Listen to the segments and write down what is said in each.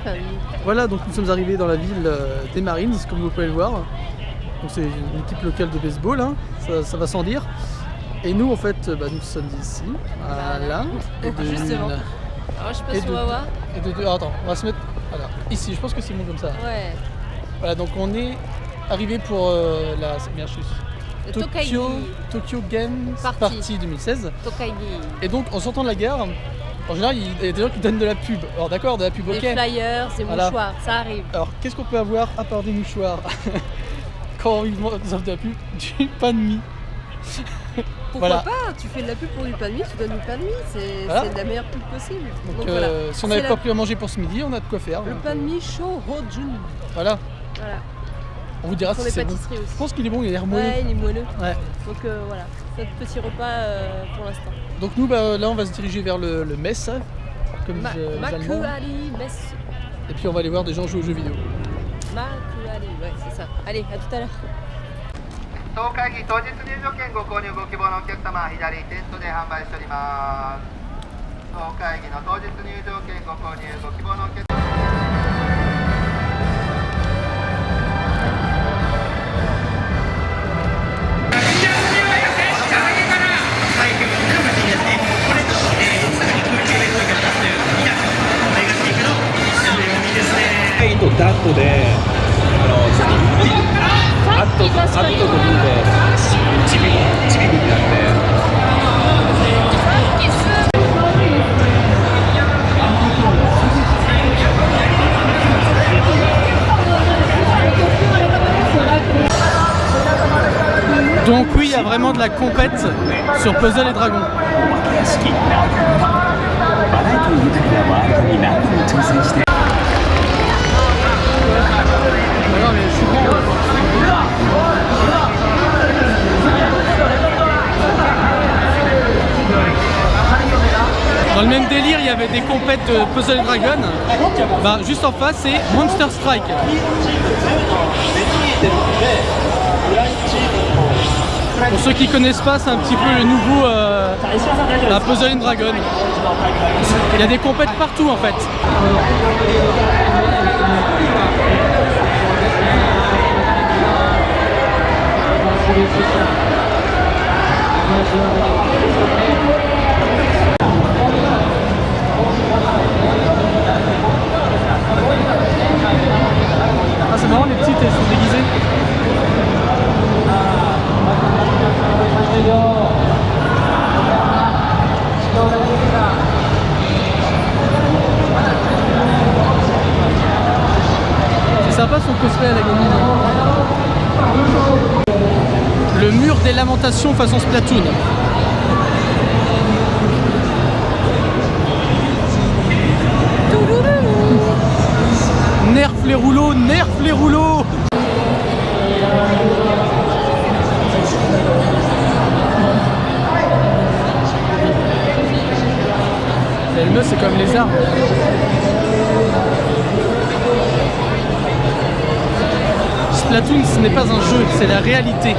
permis. Voilà, donc nous sommes arrivés dans la ville des Marines, comme vous pouvez le voir. Donc c'est une équipe locale de baseball, hein, ça va sans dire. Et nous en fait, nous sommes ici, voilà. Et de Justement. une- Alors je sais pas et si de on va deux- voir. et de deux. Attends, on va se mettre voilà, ici, je pense que c'est bon comme ça. Ouais. Voilà, donc on est arrivé pour la bien, je Le suis- Tokyo Games Party 2016. Tokaigi. Et donc en sortant de la gare, en général il y a des gens qui donnent de la pub. Alors d'accord, de la pub, Des ok. flyers, des Voilà. mouchoirs, ça arrive. Alors qu'est-ce qu'on peut avoir à part des mouchoirs quand ils offrent de la pub? Du pain de mie. Pourquoi Voilà. pas? Tu fais de la pub pour du pain de mie, tu donnes du pain de mie, c'est Voilà. la meilleure pub possible. Donc, voilà. si on C'est n'avait pas pris à manger pour ce midi, on a de quoi faire. Le donc, pain de mie chaud Hojun. Voilà, Voilà. on vous dira Pour si les c'est bon. pâtisseries aussi. Je pense qu'il est bon, il a l'air moelleux. Ouais, il est moelleux. Ouais. Donc voilà, notre petit repas pour l'instant. Donc nous, là, on va se diriger vers le mess, comme disent les Allemands. Makuari Mess. Et puis on va aller voir des gens jouer aux jeux vidéo. Makuari, ouais, c'est ça. Allez, à tout à l'heure. 当会議当日入場券ご購入ご希望のお客様は左テントで販売しております。当会議の当日入場券ご購入ご希望のお客様 とダットでアットとビーでチビになって。Donc oui, il y a vraiment de la compète sur Puzzle et Dragons. Dans le même délire, il y avait des compètes de Puzzle et Dragon. Juste en face, c'est Monster Strike. Pour ceux qui connaissent pas, c'est un petit peu le nouveau Puzzle and Dragon. Il y a des compètes partout en fait. Ah, c'est marrant, les petites elles sont déguisées. C'est sympa son cosplay à la gamine. Le mur des lamentations façon Splatoon. Nerf les rouleaux, nerf les rouleaux. Le meuf c'est comme les arbres. Splatoon ce n'est pas un jeu, c'est la réalité.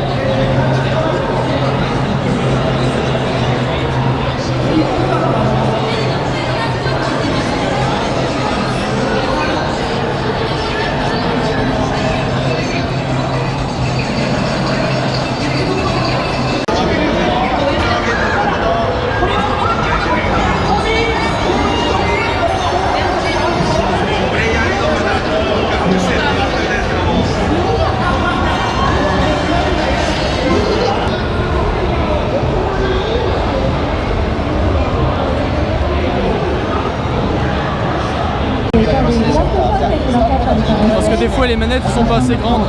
Parce que des fois les manettes ne sont pas assez grandes.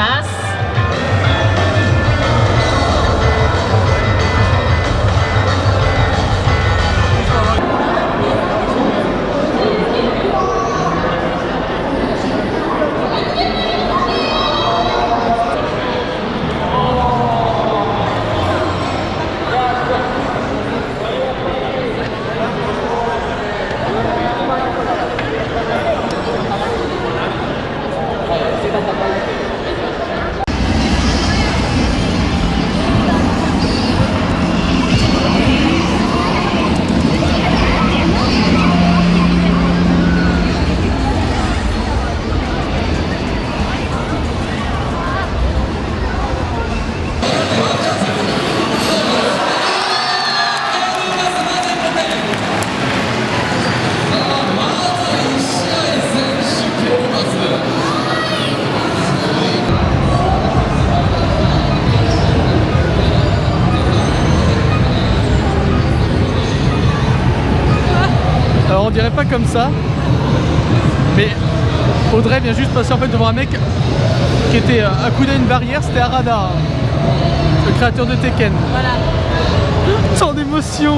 ます。Alors on dirait pas comme ça, mais Audrey vient juste passer en fait devant un mec qui était accoudé à une barrière, c'était Arada, le créateur de Tekken. Voilà. Tant d'émotion.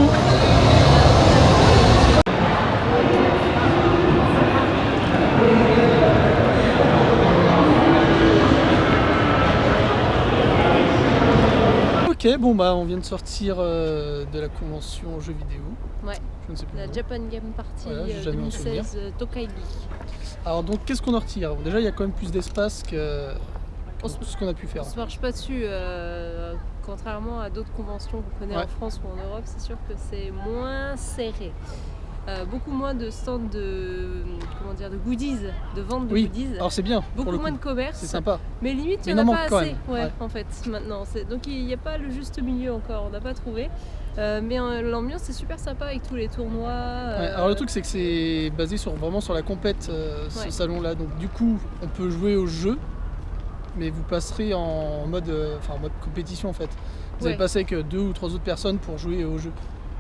Ok, bon bah on vient de sortir de la convention jeux vidéo. Ouais. Je ne sais plus. La Japan Game Party Voilà, j'ai jamais en souvenir. 2016 Tokaigi. Alors donc qu'est-ce qu'on en retire? Déjà il y a quand même plus d'espace que On tout ce qu'on a pu faire. On se marche pas dessus, contrairement à d'autres conventions qu'on connaît Ouais. en France ou en Europe, c'est sûr que c'est moins serré. Beaucoup moins de stands de, comment dire, de goodies, de vente de Oui, goodies. alors c'est bien. pour Beaucoup le coup. moins de commerce. C'est sympa. Mais limite, Mais il n'y en il en a pas manque quand assez, même. ouais, Ouais. en fait, maintenant. Donc il n'y a pas le juste milieu encore, on n'a pas trouvé. Mais l'ambiance est super sympa avec tous les tournois. Ouais, alors le truc c'est que c'est basé vraiment sur la compète, ce Ouais. salon là. Donc du coup on peut jouer au jeu, mais vous passerez en mode, en mode compétition en fait. Vous allez Ouais. passer avec 2 ou 3 autres personnes pour jouer au jeu.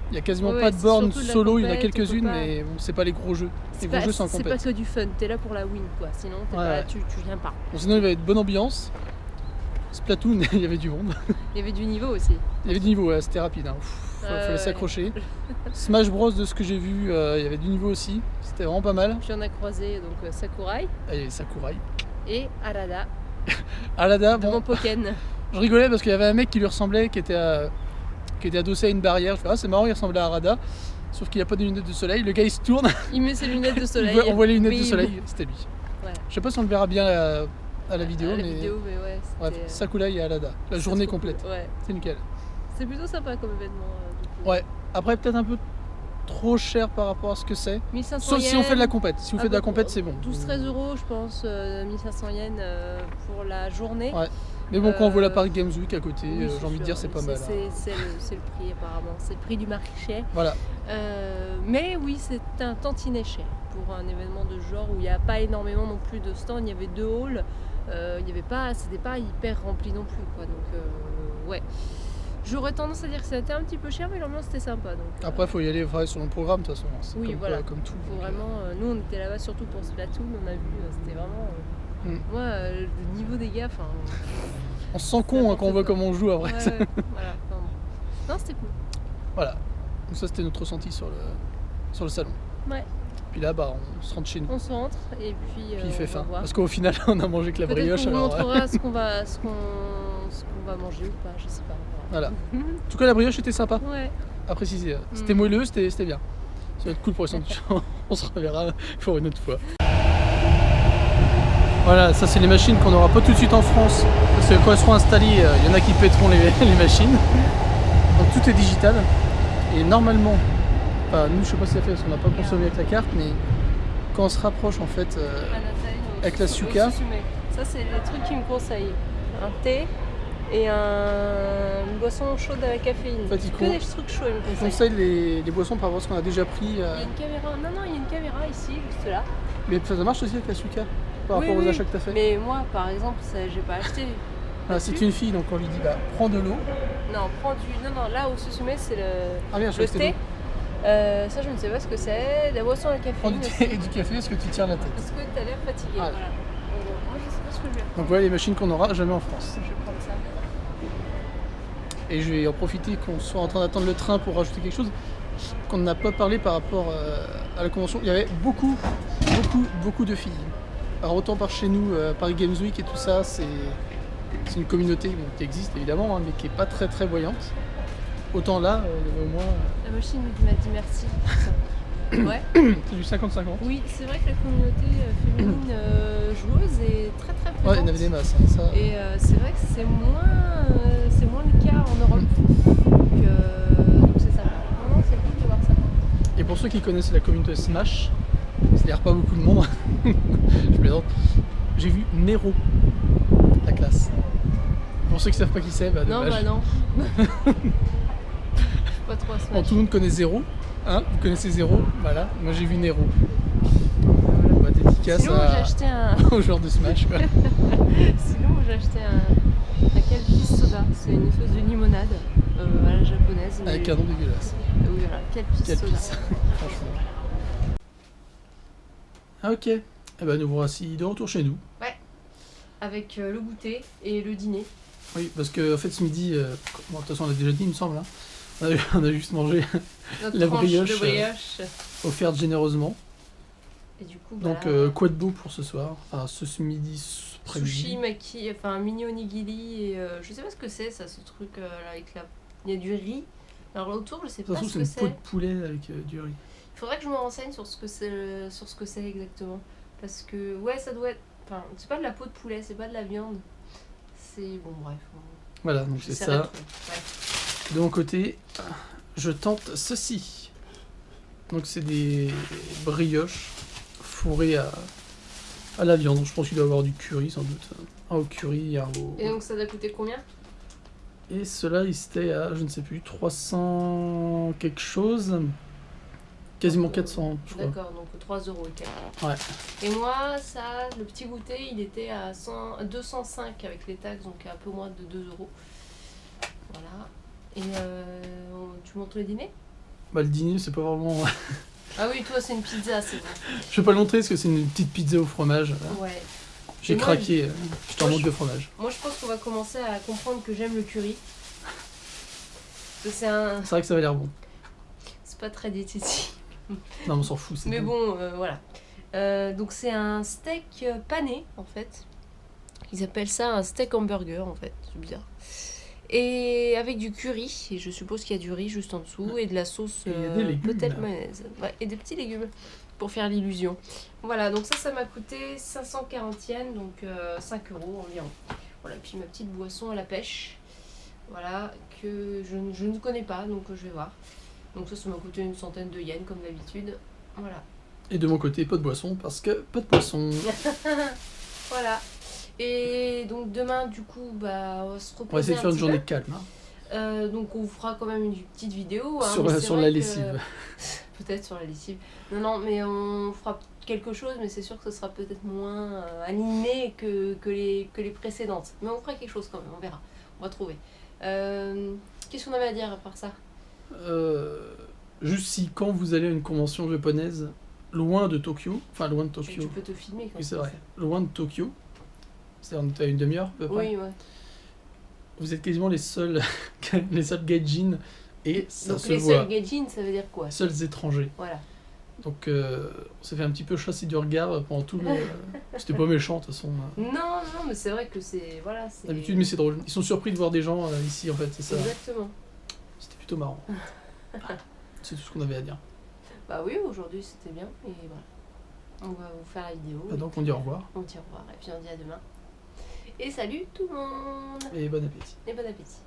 Il n'y a quasiment Ouais, pas de c'est bornes surtout de la solo, il y en a compète, quelques-unes, on peut pas- mais bon, c'est pas les gros jeux. Les gros jeux sont en c'est pas compète. que du fun, t'es là pour la win quoi, sinon t'es Ouais. pas, tu viens pas. Bon, sinon il va y avoir de bonne ambiance. Splatoon, il y avait du monde. Il y avait du niveau aussi. Il y avait du niveau, ouais, c'était rapide. Hein. Fallait Ouais. s'accrocher. Smash Bros, de ce que j'ai vu, il y avait du niveau aussi. C'était vraiment pas mal. Puis on a croisé donc Sakurai Ah, il y avait Sakurai. et Arada Alada, de bon, mon Pokken. je rigolais parce qu'il y avait un mec qui lui ressemblait, qui était adossé à une barrière. Je fais, ah, c'est marrant, il ressemblait à Arada. Sauf qu'il n'y a pas de lunettes de soleil. Le gars il se tourne, Il met ses lunettes de soleil. on voit les lunettes Oui, de soleil. C'était lui. Voilà. Je sais pas si on le verra bien à la vidéo, À la mais vidéo, mais ouais, bref, c'était, Sakurai et Alada. La c'est journée trop cool. complète. Ouais. C'est nickel. C'est plutôt sympa comme événement. Du coup. Ouais. Après, peut-être un peu trop cher par rapport à ce que c'est. 1500 Sauf si on yens. fait de la compète. Si vous Ah faites de la bah, compète, c'est bon. 12-13 euros, je pense, 1500 yens pour la journée. Ouais. Mais bon, quand on voit la Euh, Paris Games Week à côté, Oui, j'ai envie de dire, c'est pas mal. hein. C'est le prix apparemment, c'est le prix du marché. Voilà. Mais oui, c'est un tantinet cher pour un événement de ce genre où il n'y a pas énormément non plus de stands. Il y avait 2 halls, il y avait pas, c'était pas hyper rempli non plus quoi. Donc ouais, j'aurais tendance à dire que c'était un petit peu cher, mais l'ambiance était sympa. Donc Après, il faut y aller sur le programme de toute façon. C'est oui, comme, voilà. comme tout. faut donc, vraiment, nous on était là-bas surtout pour Splatoon, on a vu, c'était vraiment. Moi, le niveau des gars, enfin. on se sent con hein, quand on voit quoi. comment on joue après. Ouais, voilà. Enfin, non, c'était cool. Voilà. Donc ça, c'était notre ressenti sur le salon. Ouais. Puis là, bah, on se rentre chez nous. On se rentre et puis. Puis il fait on va faim. voir. Parce qu'au final, on a mangé que la Peut-être brioche. qu'on vous Alors, montrera ce qu'on va manger ou pas, je sais pas. voilà. En tout cas, la brioche était sympa. Ouais. À préciser. C'était moelleux, c'était bien. Ça va être cool pour les sandwichs. On se reverra pour une autre fois. Voilà, ça c'est les machines qu'on n'aura pas tout de suite en France. Parce que quand elles seront installées, il y en a qui péteront les machines. Donc tout est digital. Et normalement, enfin, nous je sais pas si ça fait parce qu'on n'a pas consommé avec la carte, mais quand on se rapproche en fait avec la Suka. Ça, c'est les trucs qu'ils me conseillent. Un thé et une boisson chaude à la caféine. En fait, ils que des trucs chauds, ils me on conseillent. conseille les boissons par rapport à ce qu'on a déjà pris. Il y a une caméra. Non, il y a une caméra ici, juste là. Mais ça marche aussi avec la Suka par Oui, rapport aux oui. achats que tu as fait. Mais moi, par exemple, j'ai pas acheté. Ah, c'est une fille, donc on lui dit bah, prends de l'eau. Non, prends du. Non, là au Susume, c'est Ah bien, je le sais thé. Ça, je ne sais pas ce que c'est. La boisson à la Prends caféine. du thé et du café parce que tu tires la tête. Parce que tu as l'air fatigué. Ah. Voilà. Moi, je sais pas ce que je vais prendre. Donc voilà les machines qu'on n'aura jamais en France. Je vais prendre ça. Et je vais en profiter qu'on soit en train d'attendre le train pour rajouter quelque chose qu'on n'a pas parlé par rapport à la convention. Il y avait beaucoup de filles. Alors autant par chez nous, Paris Games Week et tout ça, c'est une communauté qui existe évidemment, hein, mais qui n'est pas très voyante. Autant là, il y avait au moins... La machine m'a dit merci. Ouais. C'est du 50-50. Oui, c'est vrai que la communauté féminine joueuse est très présente. Ouais, il y en avait des masses. Hein, ça... Et c'est vrai que c'est moins le cas en Europe. Donc c'est ça. Non, c'est cool de voir ça. Et pour ceux qui connaissent la communauté Smash, c'est-à-dire pas beaucoup de monde, je plaisante, j'ai vu Nero, la classe. Pour ceux qui savent pas qui c'est, bah Non, dommage. bah non. Pas trop à se Bon, mettre. tout le monde connaît Zero, hein, vous connaissez Zero, voilà, moi j'ai vu Nero. Bah, dédicace Sinon, j'ai acheté un. au joueur de Smash, quoi. Sinon, j'ai acheté un Calpis soda. C'est une espèce de limonade à la japonaise. Avec un nom dégueulasse. Oui, voilà, Calpis Quelle soda. pisse, franchement. Ah, ok, eh ben, nous voici de retour chez nous. Avec le goûter et le dîner. Oui, parce que en fait ce midi, bon, de toute façon on l'a déjà dit il me semble, hein, on a juste mangé Notre La tranche brioche, de brioche. offerte généreusement. Et du coup, Donc voilà. quoi de beau pour ce soir, enfin ce midi, ce Sushi, après-midi. maki, enfin mini onigiri et je sais pas ce que c'est ça, ce truc là, avec la. Il y a du riz. Alors là autour, je sais Ça pas se trouve ce c'est que une peau c'est. de poulet avec du riz. Il faudrait que je me renseigne sur ce que c'est exactement. Parce que ouais, ça doit être. Enfin, c'est pas de la peau de poulet, c'est pas de la viande. C'est bon, bref. Voilà, donc c'est J'essaierai de ça. trouver. Ouais. De mon côté, je tente ceci. Donc c'est des brioches fourrées à la viande. Donc, je pense qu'il doit y avoir du curry sans doute. Un au curry, un au... Et donc ça doit coûter combien? Et cela, il était à, je ne sais plus, 300 quelque chose. Quasiment 400, je crois. D'accord, donc 3 euros et quelques. Ouais. Et moi, ça, le petit goûter, il était à 205 avec les taxes, donc un peu moins de 2 euros. Voilà. Et tu montres le dîner? Bah le dîner, c'est pas vraiment... Ah oui, toi, c'est une pizza, c'est bon. Je vais pas le montrer parce que c'est une petite pizza au fromage. Ouais. J'ai Et moi, craqué, je t'en moi, manque de fromage. Moi, je pense qu'on va commencer à comprendre que j'aime le curry. Parce que c'est un... C'est vrai que ça va l'air bon. C'est pas très diététique. Non, mais on s'en fout, c'est Mais bon. bon, voilà. Donc c'est un steak pané, en fait. Ils appellent ça un steak hamburger, en fait. C'est bizarre. Et avec du curry, et je suppose qu'il y a du riz juste en dessous, et de la sauce Et il y a des légumes, peut-être là. mayonnaise. Ouais, et des petits légumes, pour faire l'illusion. Voilà, donc ça m'a coûté 540 yens, donc 5 euros environ. Voilà, puis ma petite boisson à la pêche, voilà, que je ne connais pas, donc je vais voir. Donc ça m'a coûté une centaine de yens, comme d'habitude. Voilà. Et de mon côté, pas de boisson, parce que pas de poisson. Voilà. Et donc demain, du coup, bah, on va se reposer On va essayer de un faire une petit journée peu. calme. Hein. Donc on fera quand même une petite vidéo. Hein, Sur mais la- c'est sur vrai la que- lessive. Peut-être sur la lessive. Non, mais on fera quelque chose, mais c'est sûr que ce sera peut-être moins animé que les précédentes. Mais on fera quelque chose quand même, on verra. On va trouver. Qu'est-ce qu'on avait à dire à part ça? Juste si quand vous allez à une convention japonaise loin de Tokyo, enfin loin de Tu Tokyo, peux te filmer quand oui c'est tu vrai, fais loin de Tokyo, c'est-à-dire on est à une demi-heure à peu ça. près, Oui, ouais. vous êtes quasiment les seuls gaijin et ça Donc se les voit, seuls gaijin, ça veut dire quoi? seuls étrangers. Voilà. Donc on s'est fait un petit peu chasser du regard pendant tout le... C'était pas méchant de toute façon, Non, mais c'est vrai que c'est... Voilà, c'est... d'habitude, mais c'est drôle. Ils sont surpris de voir des gens ici en fait, c'est ça. Exactement. C'était plutôt marrant. C'est tout ce qu'on avait à dire. Bah oui, aujourd'hui c'était bien, et voilà. On va vous faire la vidéo. Ah, donc on dit au revoir On dit au revoir, et puis on dit à demain. Et salut tout le monde! et bon appétit. Et bon appétit!